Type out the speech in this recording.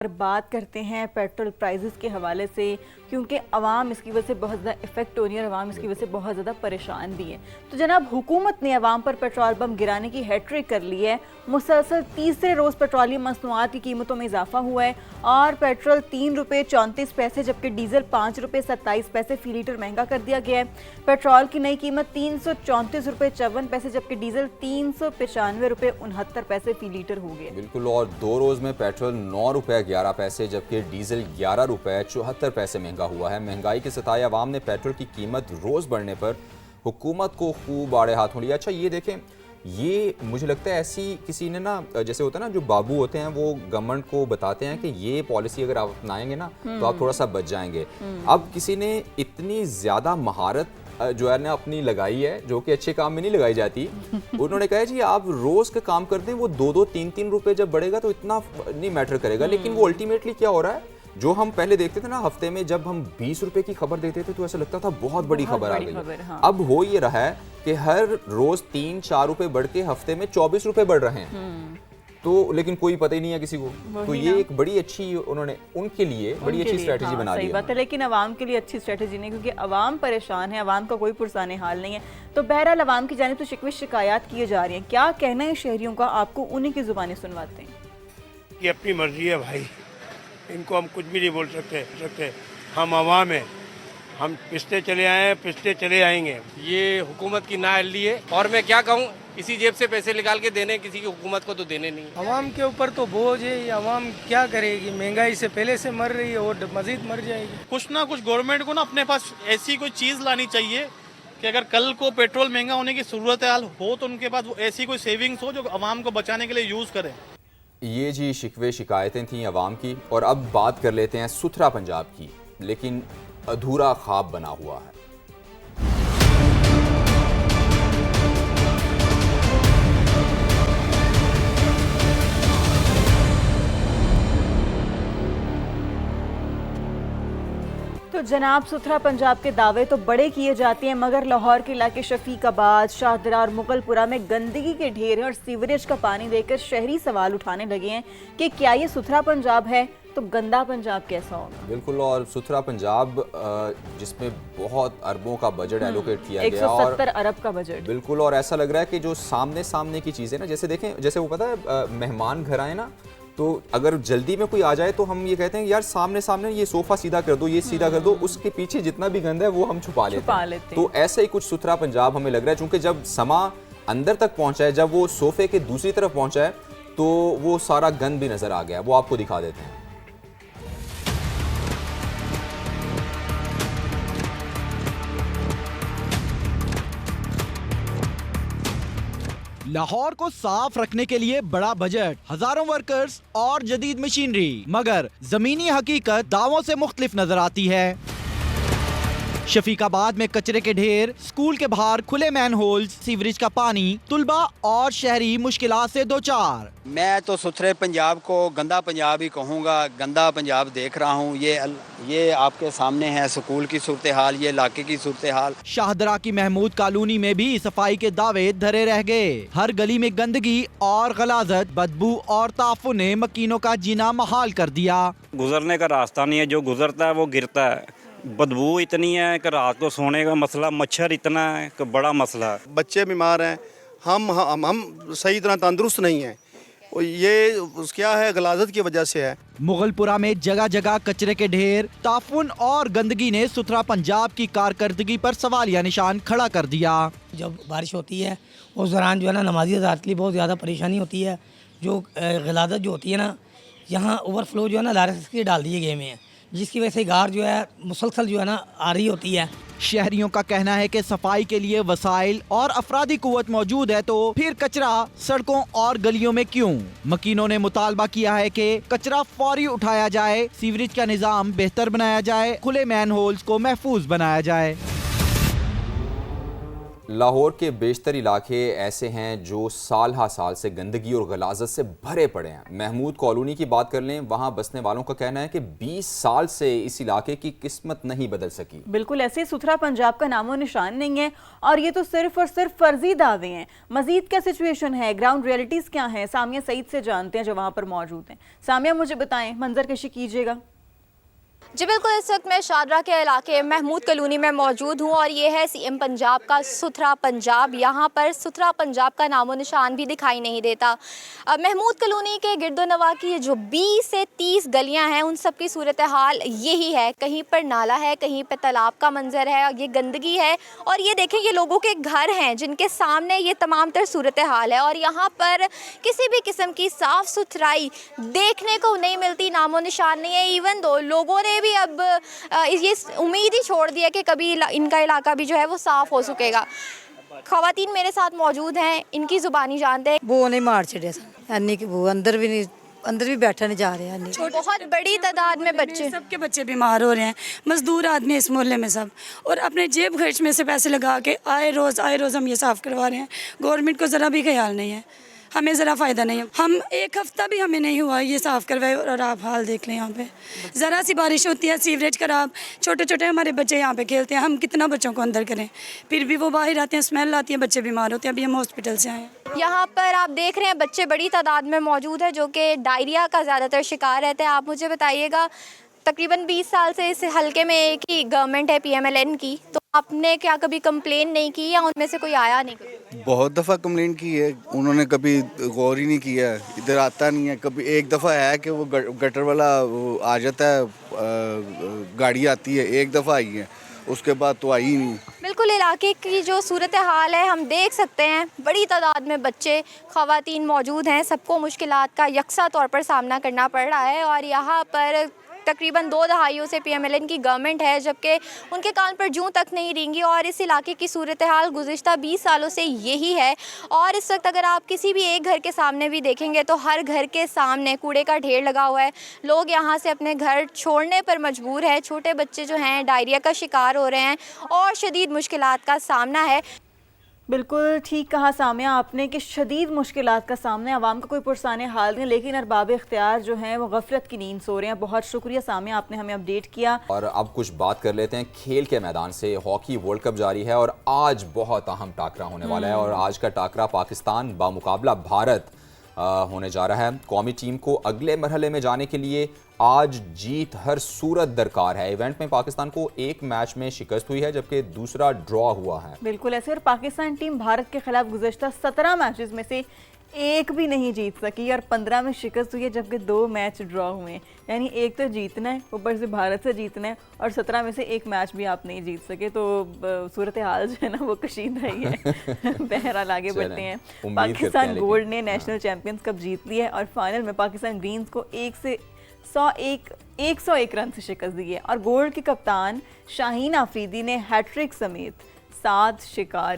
और बात करते हैं पेट्रोल प्राइसेस के हवाले से, क्योंकि अवाम इसकी वजह से बहुत ज़्यादा इफेक्ट हो रही है और अवाम इसकी वजह से बहुत ज़्यादा परेशान भी है। तो जनाब, हुकूमत ने अवाम पर पेट्रोल बम गिराने की हैट्रिक कर ली है। मुसलसल तीसरे रोज़ पेट्रोलियम मसनूआत की कीमतों में इजाफा हुआ है और पेट्रोल 3 रुपये 34 पैसे जबकि डीजल 5 रुपये 27 पैसे फी लीटर महंगा कर दिया गया है। पेट्रोल की नई कीमत 334 रुपये 54 पैसे जबकि डीजल 395 रुपये 69 पैसे फी लीटर हो गया। बिल्कुल, और 2 रोज़ में पेट्रोल 9 रुपये 11 पैसे जबकि डीजल 11 रुपये 74 पैसे महंगा हुआ है। महंगाई के सताए अवाम ने पेट्रोल की कीमत रोज़ बढ़ने पर हुकूमत को खूब आड़े हाथों लिया। अच्छा ये देखें, ये मुझे लगता है ऐसी किसी ने ना, जैसे होता है ना, जो बाबू होते हैं वो गवर्नमेंट को बताते हैं कि ये पॉलिसी अगर आप अपनाएंगे ना तो आप थोड़ा सा बच जाएंगे। अब किसी ने इतनी ज़्यादा महारत जो है ना अपनी लगाई है, जो कि अच्छे काम में नहीं लगाई जाती। उन्होंने कहा जी आप रोज़ का काम करते हैं, वो 2-2 3-3 रुपए जब बढ़ेगा तो इतना नहीं मैटर करेगा। लेकिन वो अल्टीमेटली क्या हो रहा है, जो हम पहले देखते थे ना, हफ्ते में जब हम 20 रुपए की खबर देते थे तो ऐसा लगता था बहुत बड़ी खबर आ गई। हाँ। अब हो ये रहा है कि हर रोज 3-4 रुपए बढ़ के हफ्ते में 24 रुपए बढ़ रहे हैं। तो लेकिन कोई पता ही नहीं है किसी को। तो ये एक बड़ी अच्छी, उन्होंने उनके लिए बड़ी अच्छी स्ट्रेटेजी बना दी है। सही बात है, लेकिन अवाम के लिए अच्छी स्ट्रेटेजी नहीं, क्योंकि अवाम परेशान है, अवाम का कोई पुरसाने हाल नहीं है। तो बहरहाल अवाम की जानिब तो शिकवे शिकायत किए जा रही हैं। क्या कहना है शहरियों का, आपको उन्हीं की जुबानी सुनवाते हैं। ये अपनी मर्जी है भाई, इनको हम कुछ भी नहीं बोल सकते। हम अवाम हैं, हम पिसते चले आए हैं, पिसते चले आएंगे। ये हुकूमत की नाअहली है और मैं क्या कहूँ, इसी जेब से पैसे निकाल के देने, किसी की हुकूमत को तो देने नहीं। अवाम के ऊपर तो बोझ है, ये अवाम क्या करेगी, महंगाई से पहले से मर रही है और मजीद मर जाएगी। कुछ ना कुछ गवर्नमेंट को ना अपने पास ऐसी कोई चीज़ लानी चाहिए कि अगर कल को पेट्रोल महंगा होने की सूरत हाल हो तो उनके पास वो ऐसी कोई सेविंग्स हो जो अवाम को बचाने के लिए यूज़ करें। ये जी शिकवे शिकायतें थीं अवाम की। और अब बात कर लेते हैं सुथरा पंजाब की, लेकिन अधूरा ख्वाब बना हुआ है। तो जनाब, सुथरा पंजाब के दावे तो बड़े किए जाते हैं, मगर लाहौर के इलाके शफीकाबाद, शाहदरा और मुगलपुरा में गंदगी के ढेर हैं और सीवरेज का पानी देकर शहरी सवाल उठाने लगे हैं कि क्या ये सुथरा पंजाब है तो गंदा पंजाब कैसा होगा। बिल्कुल, और सुथरा पंजाब जिसमें बहुत अरबों का बजट एलोकेट किया गया, 170 अरब का बजट। बिल्कुल, और ऐसा लग रहा है कि जो सामने की चीज़ें ना, जैसे देखें, जैसे वो पता है मेहमान घर आए ना, तो अगर जल्दी में कोई आ जाए तो हम ये कहते हैं यार सामने ये सोफा सीधा कर दो, ये सीधा कर दो, उसके पीछे जितना भी गंदा है वो हम छुपा लेते हैं। तो ऐसा ही कुछ सुथरा पंजाब हमें लग रहा है, क्योंकि जब समा अंदर तक पहुंचा है, जब वो सोफे के दूसरी तरफ पहुंचा है तो वो सारा गंद भी नजर आ गया। वो आपको दिखा देते हैं। लाहौर को साफ रखने के लिए बड़ा बजट, हजारों वर्कर्स और जदीद मशीनरी, मगर जमीनी हकीकत दावों से मुख्तलिफ नजर आती है। शफीकाबाद में कचरे के ढेर, स्कूल के बाहर खुले मैन होल्स, सीवरेज का पानी, तुलबा और शहरी मुश्किलात से दो चार। मैं तो सुथरे पंजाब को गंदा पंजाब ही कहूँगा। गंदा पंजाब देख रहा हूँ। ये आपके सामने है स्कूल की सूरत हाल, ये इलाके की सूरत हाल। शाहदरा की महमूद कॉलोनी में भी सफाई के दावे धरे रह गए। हर गली में गंदगी और गलाजत, बदबू और ताफुन ने मकीनों का जीना महाल कर दिया। गुजरने का रास्ता नहीं है, जो गुजरता है वो गिरता है। बदबू इतनी है कि रात को सोने का मसला, मच्छर इतना है कि बड़ा मसला है। बच्चे बीमार हैं, हम सही तरह तंदुरुस्त नहीं हैं। ये क्या है, गलाजत की वजह से है। मुगलपुरा में जगह जगह कचरे के ढेर, ताफुन और गंदगी ने सुथरा पंजाब की कारकर्दगी पर सवालिया निशान खड़ा कर दिया। जब बारिश होती है उस दौरान जो है ना, नमाजी हज़रात के लिए बहुत ज़्यादा परेशानी होती है। जो गलाजत जो होती है ना, यहाँ ओवरफ्लो जो है ना लारस के डाल दिए गए हैं, जिसकी वजह से गार जो है मुसलसल जो है ना आ रही होती है। शहरियों का कहना है कि सफाई के लिए वसाइल और अफरादी कुव्वत मौजूद है, तो फिर कचरा सड़कों और गलियों में क्यों। मकीनों ने मुतालबा किया है कि कचरा फौरी उठाया जाए, सीवरेज का निजाम बेहतर बनाया जाए, खुले मैन होल्स को महफूज बनाया जाए। लाहौर के बेशतर इलाके ऐसे हैं जो साल हा साल से गंदगी और गलाजत से भरे पड़े हैं। महमूद कॉलोनी की बात कर लें, वहां बसने वालों का कहना है कि 20 साल से इस इलाके की किस्मत नहीं बदल सकी। बिल्कुल ऐसे सुथरा पंजाब का नामो निशान नहीं है और ये तो सिर्फ और सिर्फ फर्जी दावे हैं। मजीद क्या सिचुएशन है, ग्राउंड रियलिटीज क्या है, सामिया सईद से जानते हैं जो वहां पर मौजूद हैं। सामिया मुझे बताएं, मंजर कशी कीजिएगा। जी बिल्कुल, इस वक्त मैं शादरा के इलाके महमूद कॉलोनी में मौजूद हूँ और ये है सीएम पंजाब का सुथरा पंजाब। यहाँ पर सुथरा पंजाब का नामो निशान भी दिखाई नहीं देता। महमूद कॉलोनी के गिरदोनवा की जो 20 से 30 गलियाँ हैं उन सब की सूरत हाल यही है। कहीं पर नाला है, कहीं पर तालाब का मंजर है, ये गंदगी है और ये देखें ये लोगों के घर हैं जिनके सामने ये तमाम तर सूरत हाल है और यहाँ पर किसी भी किस्म की साफ़ सुथराई देखने को नहीं मिलती, नामो निशान नहीं है। इवन दो लोगों ने भी अब ये उम्मीद ही छोड़ दी है कि कभी इनका इलाका भी जो है वो साफ़ हो सकेगा। ख़वातीन मेरे साथ मौजूद हैं, इनकी ज़ुबानी जानते हैं। वो नहीं मार छड़े सन कि वो अंदर भी बैठा नहीं जा रहे हैं। बहुत बड़ी तादाद में बच्चे, सबके बच्चे बीमार हो रहे हैं, मजदूर आदमी इस मोहल्ले में सब, और अपने जेब खर्च में से पैसे लगा के आए रोज़ हम ये साफ़ करवा रहे हैं। गवर्नमेंट को ज़रा भी ख्याल नहीं है, हमें ज़रा फ़ायदा नहीं है। हम एक हफ़्ता भी हमें नहीं हुआ ये साफ़ करवाए और आप हाल देख लें। यहाँ पे ज़रा सी बारिश होती है, सीवरेज खराब, छोटे छोटे हमारे बच्चे यहाँ पे खेलते हैं, हम कितना बच्चों को अंदर करें, फिर भी वो बाहर आते हैं, स्मेल आती है, बच्चे बीमार होते हैं। अभी हम हॉस्पिटल से आए हैं। यहाँ पर आप देख रहे हैं बच्चे बड़ी तादाद में मौजूद है जो कि डायरिया का ज़्यादातर शिकार रहते हैं। आप मुझे बताइएगा, तकरीबन 20 साल से इस हलके में एक ही गवर्नमेंट है PMLN की, तो आपने क्या कभी कंप्लेन नहीं की या उनमें से कोई आया नहीं? बहुत दफ़ा कंप्लेंट की है, उन्होंने कभी गौर ही नहीं किया, इधर आता नहीं है। कभी एक दफ़ा है कि वो गटर वाला वो आ जाता है, गाड़ी आती है, एक दफ़ा आई है, उसके बाद तो आई ही नहीं। बिल्कुल, इलाके की जो सूरत हाल है हम देख सकते हैं। बड़ी तादाद में बच्चे, ख़वातीन मौजूद हैं, सबको मुश्किलात का यकसा तौर पर सामना करना पड़ रहा है और यहाँ पर तकरीबन 2 दहाइयों से PMLN की गवर्नमेंट है जबकि उनके कान पर जूं तक नहीं रेंगी और इस इलाके की सूरत हाल गुज़िश्ता 20 सालों से यही है। और इस वक्त अगर आप किसी भी एक घर के सामने भी देखेंगे तो हर घर के सामने कूड़े का ढेर लगा हुआ है। लोग यहाँ से अपने घर छोड़ने पर मजबूर है। छोटे बच्चे जो हैं डायरिया का शिकार हो रहे हैं और शदीद मुश्किलात का सामना है। बिल्कुल ठीक कहा सामिया आपने कि शदीद मुश्किलात का सामना, आवाम का कोई पुरसाने हाल नहीं, लेकिन अरबाब इख्तियार जो हैं वो गफलत की नींद सो रहे हैं। बहुत शुक्रिया सामिया, आपने हमें अपडेट किया। और अब कुछ बात कर लेते हैं खेल के मैदान से। हॉकी वर्ल्ड कप जारी है और आज बहुत अहम टाकरा होने वाला है और आज का टाकरा पाकिस्तान बामुकाबला भारत होने जा रहा है। कौमी टीम को अगले मरहले में जाने के लिए आज जीत हर सूरत दरकार है। इवेंट में पाकिस्तान को एक मैच में शिकस्त हुई है जबकि दूसरा ड्रॉ हुआ है। बिल्कुल ऐसे, और पाकिस्तान टीम भारत के खिलाफ गुज़श्ता 17 मैचेस में से एक भी नहीं जीत सकी और 15 में शिकस्त हुई है जबकि 2 मैच ड्रॉ हुए हैं। यानी एक तो जीतना है, ऊपर से भारत से जीतना है और 17 में से एक मैच भी आप नहीं जीत सके, तो सूरत हाल जो है ना वो कशीदा ही है। बहरहाल आगे बढ़ते हैं। पाकिस्तान गोल्ड ने नेशनल चैंपियंस कप जीत लिया है और फाइनल में पाकिस्तान ग्रीन्स को 101 रन से शिकस्त दी है और गोल्ड के कप्तान शाहीन आफरीदी ने हैट्रिक समेत 7 शिकार